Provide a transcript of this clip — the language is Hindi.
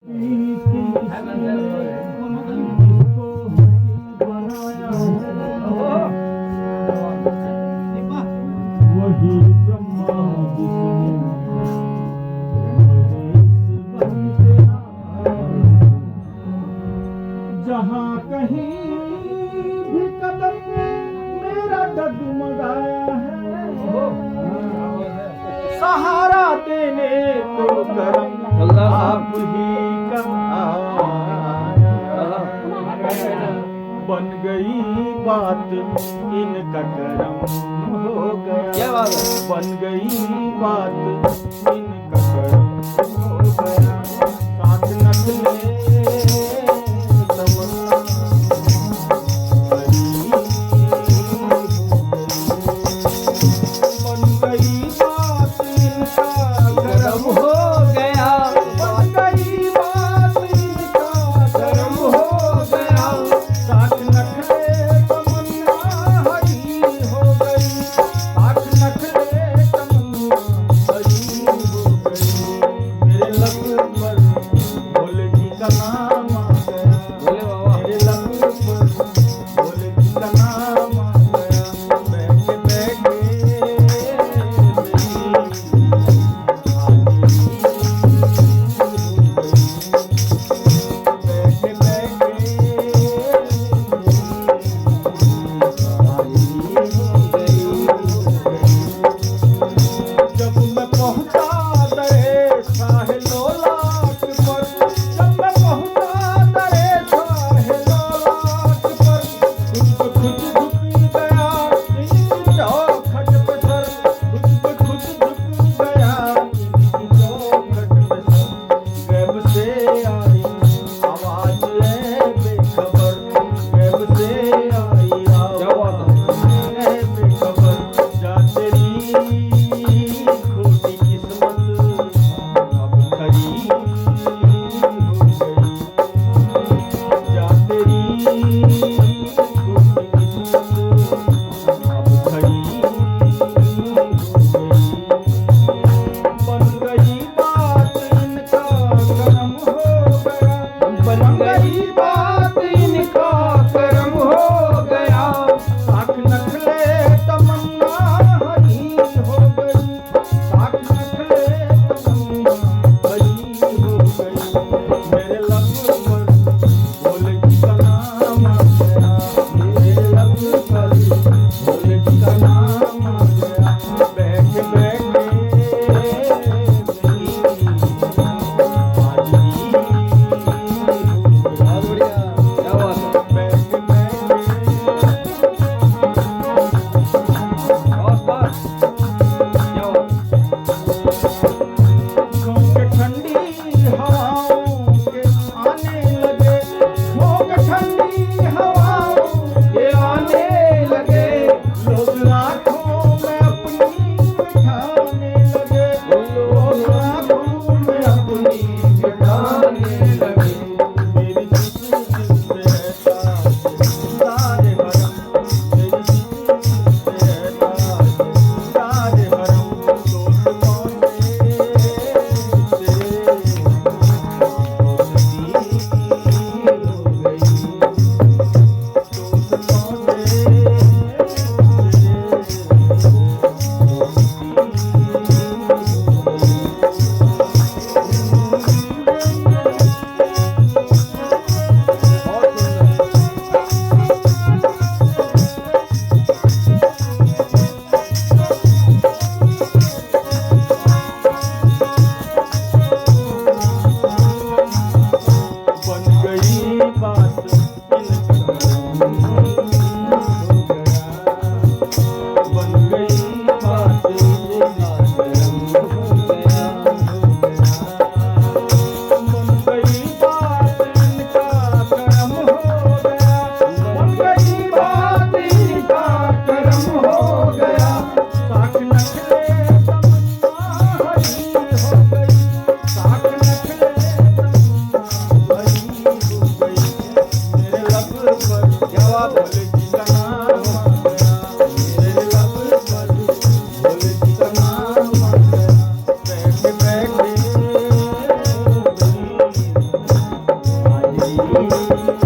वही ब्रह्मा महेश बनते जहाँ कहीं भी कदम मेरा डगमगाया है सहारा देने को करम आप ही का बन गई बात इनका करम हो गया। क्या बात है? बन गई बात इनका करम हो गया। साथ नखले तमन्ना हरी हो गई। बन गई बात इनका करम हो गया। बन गई बात इनका करम हो गया। साथ नखले तमन्ना हरी हो गई। साथ नखले तमन्ना हरी हो गई। मेरे लब पर भोले जी का नाम आ गया। बोले बाबा। मेरे लब पर भोले जी का नाम आ गया। बैठे बैठे जब मैं पहुंचा दरे साहे लोलाट पर, जब मैं पहुंचा दरे साहे लोलाट पर, खुद ब खुद झुक गया इनकी चौखट पे सर। खुद ब खुद झुक गया इनकी चौखट पे सर। गैब से आई आवाज है बेखबर। गैब से आई आवाज है बेखबर। जा तेरी खोटी किस्मत अब खरी हो गई। जा तेरी खोटी किस्मत अब खरी हो गई। बन गई बात इनका करम हो गया। बन गई बात इनका करम हो गया। साथ नखले तमन्ना हरी हो गई। साथ नखले तमन्ना हरी हो गई। मेरे लब पर भोले जी का नाम आ गया। मेरे लब पर भोले जी का नाम आ गया। बैठे बैठे बहुत बढ़िया। क्या बात है? बैठे बैठे बस बस। क्या बात है? झोंके ठंडी हवाओं के आने लगे। झोंके ठंडी हवाओं के आने लगे। लोग आँखों में अपनी बिठाने लगे। लोग आँखों में अपनी बिठाने लगे। मेरी जिस्म से रहता सारे भरम। मेरी जिस्म से रहता सारे भरम। दोस्त पहुँचे रे